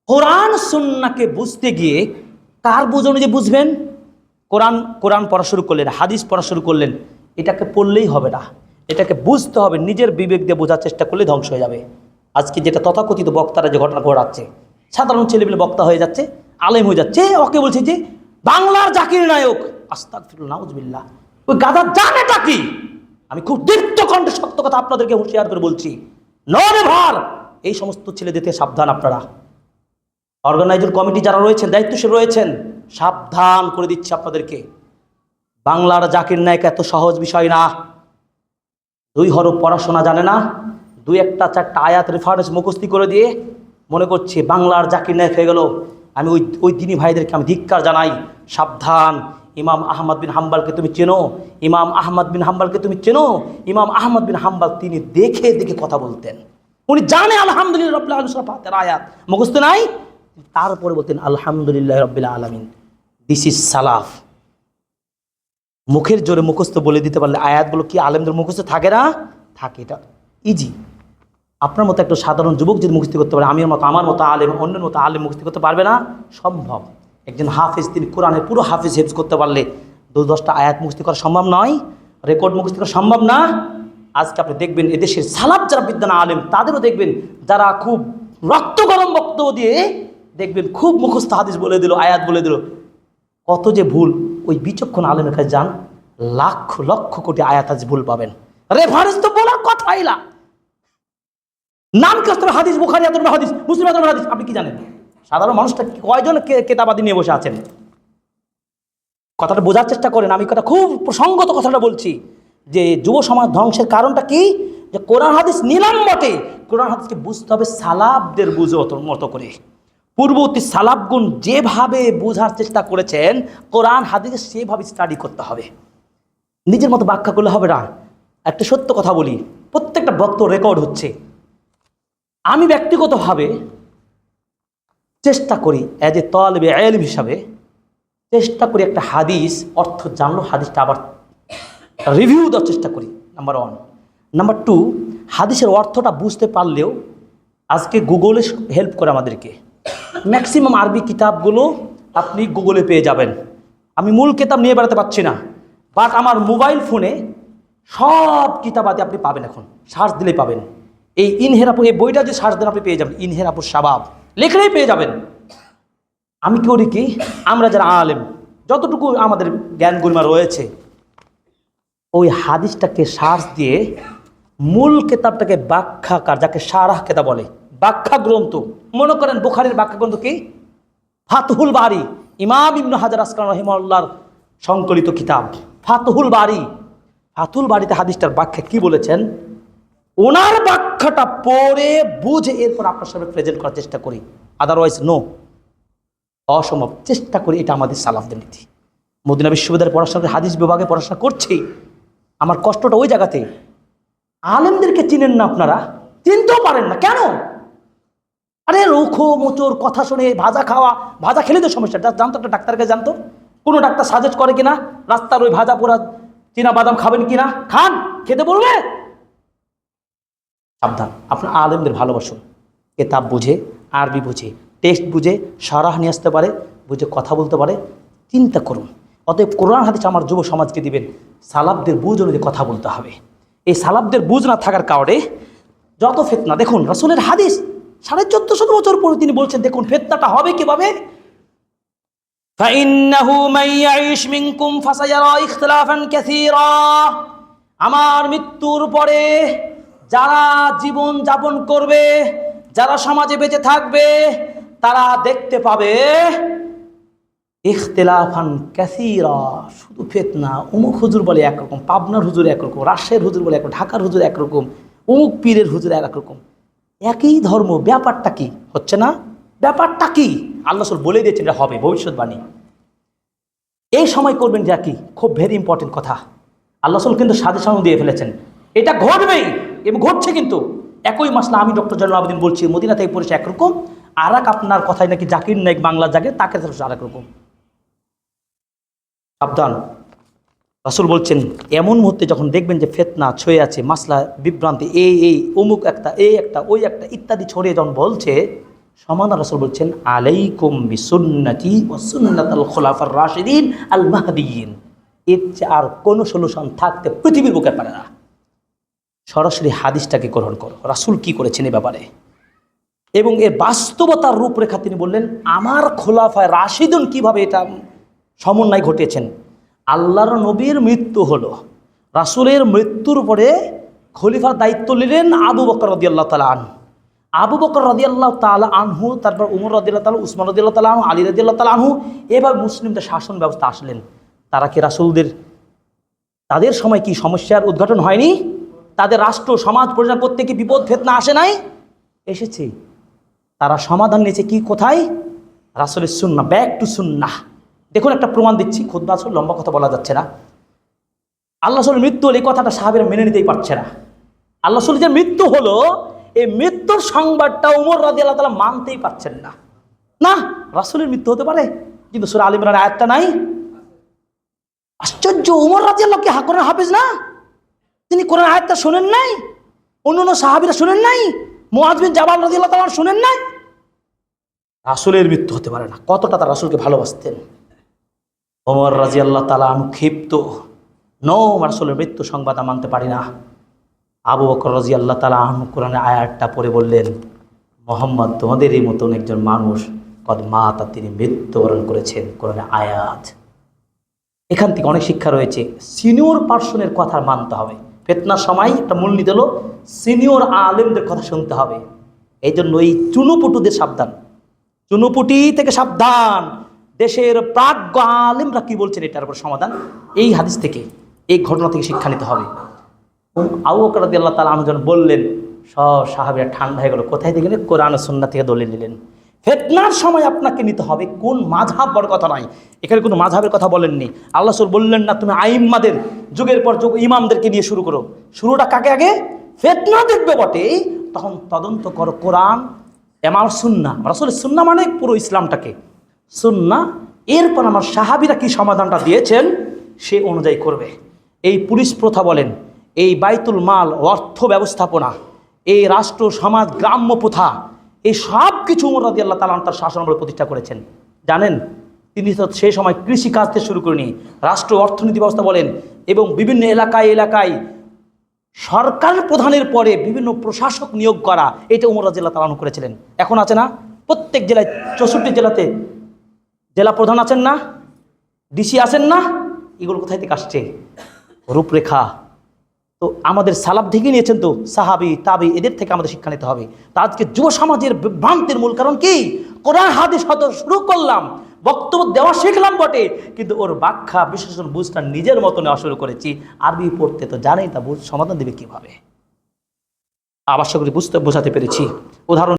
কোরআন সুন্নাহকে বুঝতে গিয়ে কার বুঝ অনুযায়ী বুঝবেন? কোরআন পড়া শুরু করলেন, হাদিস পড়া শুরু করলেন, এটাকে পড়লেই হবে না, এটাকে বুঝতে হবে। নিজের বিবেক দিয়ে বোঝার চেষ্টা করলে ধ্বংস হয়ে যাবে। আজকে যেটা তথাকথিত বক্তারা যে ঘটনা ঘটাচ্ছে, সাধারণ ছেলেপেলে বক্তা হয়ে যাচ্ছে, আলেম হয়ে যাচ্ছে, ওকে বলছে যে বাংলার জাকির নায়ক। আস্তাগফিরুল্লাহ, নাউজুবিল্লাহ। ওই গাধা জানেটা কি? আমি খুব দীপ্ত কণ্ঠে সত্য কথা আপনাদেরকে হুঁশিয়ার করে বলছি, নরে ভার এই সমস্ত ছেলেদের থেকে সাবধান। আপনারা অর্গানাইজার কমিটি যারা রয়েছেন, দায়িত্বশীল রয়েছেন, সাবধান করে দিচ্ছি আপনাদেরকে। বাংলার জাকির নায়ক এত সহজ বিষয় না। 2 হরফ পড়াশোনা জানে না, 2-1-4টা আয়াত রেফারেন্স মুখস্থি করে দিয়ে মনে করছে বাংলার জাকির নায়ক হয়ে গেল। আমি ওই দিনী ভাইদেরকে আমি ধিক্কার জানাই, সাবধান। ইমাম আহমদ বিন হাম্বলকে তুমি চেনো? ইমাম আহমদ বিন হাম্বলকে তুমি চেনো? ইমাম আহমদ বিন হাম্বল তিনি দেখে দেখে কথা বলতেন। উনি জানে আলহামদুলিল্লাহ রাব্বিল আলামিন ফাতিহার আয়াত মুখস্থ নাই, তারপরে বলতেন আলহামদুলিল্লাহ রাব্বিল আলামিন। দিস ইজ সালাফ। মুখের জোরে মুখস্থ বলে দিতে পারলে আয়াতগুলো কি আলেমদের মুখস্থ থাকে না? থাকে। এটা ইজি। আপনার মতো একটা সাধারণ যুবক যদি মুখস্থ করতে পারে, আমার মতো আলেম, অন্যের মতো আলেম মুখস্থ করতে পারবে না? সম্ভব। একজন হাফেজ তিনি কোরআনের পুরো হাফেজ হেফজ করতে পারলে 2-10টা আয়াত মুখস্থ করা সম্ভব নয়? রেকর্ড মুখস্থ করা সম্ভব না? আজকে আপনি দেখবেন এদেশের সালাফ যারা বিদ্যান আলেম, তাদেরও দেখবেন যারা খুব রক্ত গরম বক্তব্য দিয়ে দেখবেন খুব মুখস্থ হাদিস বলে দিল, আয়াত বলে দিল, কত যে ভুল। ওই বিচক্ষণ আলেমের কাছে যান, লাখ লক্ষ কোটি আয়াত হাদিস ভুল পাবেন। রেফারেন্স তো বলার কথাই না, নাম কষ্ট হাদিস, বুখারী এতটা হাদিস, মুসলিম এতটা হাদিস। আপনি কি জানেন সাধারণ মানুষটা কয়জন কেতাবাদি নিয়ে বসে আছেন? কথাটা বোঝার চেষ্টা করেন। আমি কথা খুব প্রসঙ্গত কথাটা বলছি যে যুব সমাজ ধ্বংসের কারণটা কি? যে কোরআন হাদিস নিলাম বটে, কোরআন হাদিসকে বুঝতে হবে সালাফদের বুঝে মতো করে। পূর্ববর্তী সালাফগুন যেভাবে বোঝার চেষ্টা করেছেন কোরআন হাদিস সেভাবে স্টাডি করতে হবে। নিজের মতো ব্যাখ্যা করলে হবে না। একটা সত্য কথা বলি, প্রত্যেকটা বক্তব্য রেকর্ড হচ্ছে। আমি ব্যক্তিগতভাবে চেষ্টা করি অ্যাজ এ তালিবে ইলম হিসাবে, চেষ্টা করি একটা হাদিস অর্থ জানলো হাদিসটা আবার রিভিউ দেওয়ার চেষ্টা করি, নাম্বার 1। নাম্বার 2, হাদিসের অর্থটা বুঝতে পারলেও আজকে গুগলে হেল্প করে আমাদেরকে। ম্যাক্সিমাম আরবি কিতাবগুলো আপনি গুগলে পেয়ে যাবেন। আমি মূল কিতাব নিয়ে বেড়াতে পারছি না, বাট আমার মোবাইল ফোনে সব কিতাবাদি আপনি পাবেন। এখন সার্চ দিলেই পাবেন। এই ইনহেরাপুর, এই বইটা যে সার্চ দেন আপনি পেয়ে যাবেন, ইনহেরাপুর শাবাব লিখলেই পেয়ে যাবেন। আমি করি কি, আমরা যারা আলেম যতটুকু আমাদের জ্ঞান গরিমা রয়েছে, ওই হাদিসটাকে সার্চ দিয়ে মূল কিতাবটাকে ব্যাখ্যাকার, যাকে শারাহ কিতাব বলে, ব্যাখ্যা গ্রন্থ, মনে করেন বুখারীর ব্যাখ্যা গ্রন্থ কি ফাতহুল বারী, ইমাম ইবনে হাজার আসকালানী রাহিমাহুল্লাহর সংকলিত কিতাব ফাতহুল বারী। ফাতহুল বারীতে হাদিসটার ব্যাখ্যা কি বলেছেন, ওনার ব্যাখ্যাটা পড়ে বুঝে এরপর আপনার সামনে প্রেজেন্ট করার চেষ্টা করি। আদারওয়াইজ নো, অসম্ভব। চেষ্টা করি, এটা আমাদের সালাফদের নীতি। মদিনা বিশ্ববিদ্যালয়ে পড়াশোনা, হাদিস বিভাগে পড়াশোনা করছি, আমার কষ্টটা ওই জায়গাতে। আলেমদেরকে চিনেন না আপনারা, চিনতেও পারেন না কেন? আরে রুখো মোচর কথা শুনে ভাজা খাওয়া, ভাজা খেলে তো সমস্যা। জানতো একটা ডাক্তারকে জানতো, কোনো ডাক্তার সাজেস্ট করে কিনা রাস্তার ওই ভাজা পোড়া চীনা বাদাম খাবেন কিনা, খান, খেতে বলবে। সাবধান, আপনার আলেমদের ভালোবাসুন, কেতাব বুঝে, আরবি বুঝে, টেক্সট বুঝে, শারাহ নিয়ে আসতে পারে, বুঝে কথা বলতে পারে, চিন্তা করুন। অতএব কোরআন হাদিস আমার যুব সমাজকে দিবেন, সালাফদের বুঝ অনুযায়ী কথা বলতে হবে। এই সালাফদের বুঝ না থাকার কারণে যত ফিতনা। দেখুন রাসূলের হাদিস 1450 বছর পরে তিনি বলছেন, দেখুন ফিতনাটা হবে কিভাবে। فإنه من يعيش منكم فسيرى اختلافا كثيرا। আমার মৃত্যুর পরে যারা জীবন যাপন করবে, যারা সমাজে বেঁচে থাকবে, তারা দেখতে পাবে ইখতিলাফান কাসীরা, শুধু ফিতনা। অমুক হুজুর বলে একরকম, পাবনার হুজুর একরকম, রাজশাহীর হুজুর বলে একরকম, ঢাকার হুজুর একরকম, অমুক পীরের হুজুর একরকম। একই ধর্ম, ব্যাপারটা কি হচ্ছে না? ব্যাপারটা কি আল্লাহ রাসূল বলে দিয়েছেন, এটা হবে, ভবিষ্যৎবাণী। এই সময় করবেন যা কি, খুব ভেরি ইম্পর্টেন্ট কথা। আল্লাহ রাসূল কিন্তু সাজেশনও দিয়ে ফেলেছেন, এটা ঘটবেই এবং ঘটছে। কিন্তু একই মাসলা আমি ডক্টর জয়নুল আবেদিন বলছি, মদিনা থেকে পড়েছে একরকম, আর এক আপনার কথায় নাকি জাকির নাইক বাংলা জাগে, তাকে আরেক রকম। সাবধান। রাসূল বলছেন এমন মুহূর্তে যখন দেখবেন যে ফিতনা ছড়িয়ে আছে, মাসলা বিভ্রান্তি, এই অমুক একটা, এই একটা, ওই একটা ইত্যাদি ছড়িয়ে যখন বলছে, সমান রাসূল বলছেন আলাইকুম বিসুন্নতি ওয়া সুন্নাতাল খুলাফার রাশিদিন আল মাহদিয়িন। এর চেয়ে আর কোনো সলিউশন থাকতে পৃথিবীর বুকে পারে না। সরাসরি হাদিসটাকে গ্রহণ করো, রাসূল কি করেছেন এ ব্যাপারে, এবং এর বাস্তবতার রূপরেখা তিনি বললেন। আমার খোলাফায়ে রাশিদুন কিভাবে এটা সমন্বয় ঘটিয়েছেন। আল্লাহর নবীর মৃত্যু হলো, রাসূলের মৃত্যুর পরে খলিফার দায়িত্ব নিলেন আবু বকর রাদিয়াল্লাহু তাআলা আনহু। আবু বকর রাদিয়াল্লাহু তাআলা আনহু, তারপর উমর রাদিয়াল্লাহু তাআলা, উসমান রাদিয়াল্লাহু তাআলা আনহু, আলী রাদিয়াল্লাহু তাআলা আনহু, এবার মুসলিমদের শাসন ব্যবস্থা আসলেন। তারা কি রাসূলদের, তাদের সময় কি সমস্যার উদ্ঘাটন হয়নি? তাদের রাষ্ট্র সমাজ পরিচালনা করতে কি বিপদ ফেতনা আসে নাই? এসেছে। তারা সমাধান নিয়েছে কি, কোথায়? রাসূলের সুন্নাহ, ব্যাক টু সুন্নাহ। দেখুন একটা প্রমাণ দিচ্ছি, খুতবা আসলে লম্বা কথা বলা যাচ্ছে না। আল্লাহ রাসূলের মৃত্যু হলে এই কথাটা সাহাবীরা মেনে নিতেই পারছে না। আল্লাহ রাসূলের যে মৃত্যু হলো, এই মৃত্যুর সংবাদটা উমর রাদিয়াল্লাহু তাআলা মানতেই পারছেন না। না, রাসূলের মৃত্যু হতে পারে, কিন্তু সূরা আলে ইমরানের আয়াতটা নাই। আশ্চর্য, উমর রাদিয়াল্লাহু কি কোরআন হাফেজ না? তিনি কোরআন আয়াতটা শোনেন নাই? অন্যান্য সাহাবীরা শোনেন নাই? মুআয বিন জাবাল রাদিয়াল্লাহু তাআলা শোনেন নাই? রাসূলের মৃত্যু হতে পারে না। কতটা তারা রাসূলকে ভালোবাসতেন। ওমর রাদিয়াল্লাহু তাআলা আনহু ক্ষিপ্ত, নো, রাসূলের মৃত্যু সংবাদ মানতে পারি না। আবু বকর রাদিয়াল্লাহু তাআলা আনহু কোরআনের আয়াতটা পড়ে বললেন, মুহাম্মদ তোমাদেরই মতন একজন মানুষ কদ মাতা, তিনি মৃত্যুবরণ করেছেন। কোরআনের আয়াত। এখান থেকে অনেক শিক্ষা রয়েছে। সিনিয়র পার্সনের কথা মানতে হবে। ফিতনার সময় একটা মূলনীতি হলো সিনিয়র আলেমদের কথা শুনতে হবে। এই জন্য এই চুনোপুটুদের সাবধান, চুনোপুটি থেকে সাবধান। দেশের প্রাজ্ঞ আলেমরা কি বলছেন এটার উপর সমাধান এই হাদিস থেকে, এই ঘটনা থেকে শিক্ষা নিতে হবে। আবু বকর রাদিয়াল্লাহু তাআলা আনহু যখন বললেন, সব সাহাবীরা ঠান্ডা হয়ে গেল। কোথায় থেকে নিলেন? কোরআন ও সুন্নাহ থেকে দলিল নিলেন। ফিতনার সময় আপনাকে নিতে হবে কোন মাযহাব, বড় কথা নয়। এখানে কোনো মাযহাবের কথা বলেননি। আল্লাহ রাসূল বললেন না তুমি আইম্মাদের যুগের পর যুগ ইমামদেরকে নিয়ে শুরু করো। শুরুটা কাকে আগে? ফিতনা দেখবে বটে, তখন তদন্ত করো কোরআন আমার সুন্নাহ। রাসূলের সুন্নাহ মানে পুরো ইসলামটাকে সুন্নাহ। এরপর আমার সাহাবীরা কি সমাধানটা দিয়েছেন সে অনুযায়ী করবে। এই পুলিশ প্রথা বলেন, এই বাইতুল মাল অর্থ ব্যবস্থাপনা, এই রাষ্ট্র সমাজ গ্রাম্য প্রথা, এই সব কিছু উমর রাদিয়াল্লাহু তাআলা তার শাসনামলে প্রতিষ্ঠা করেছেন। জানেন, তিনি তো সেই সময় কৃষিকাজ থেকে শুরু করেনি, রাষ্ট্র অর্থনীতি ব্যবস্থা বলেন, এবং বিভিন্ন এলাকায় এলাকায় সরকার প্রধানের পরে বিভিন্ন প্রশাসক নিয়োগ করা, এটা উমর রাদিয়াল্লাহু তাআলা করেছিলেন। এখন আছে না প্রত্যেক জেলায়, 64 জেলাতে জেলা প্রধান আছেন না, ডিসি আছেন না? এগুলো কোথায় থেকে আসছে? রূপরেখা তো আমাদের সালাফ থেকে নিয়েছেন, তো সাহাবী তাবি এদের থেকে আমাদের শিক্ষা নিতে হবে। তা আজকে যুব সমাজের ভ্রান্তির মূল কারণ কি? কোরআন হাদিস হয়তো শুরু করলাম, বক্তব্য দেওয়া শিখলাম বটে, কিন্তু ওর ব্যাখ্যা বিশ্লেষণ বুঝটা নিজের মতো নেওয়া শুরু করেছি। আরবি পড়তে তো জানেই, তা সমাধান দেবে কিভাবে? আবশ্যক বুঝতে বোঝাতে পেরেছি। উদাহরণ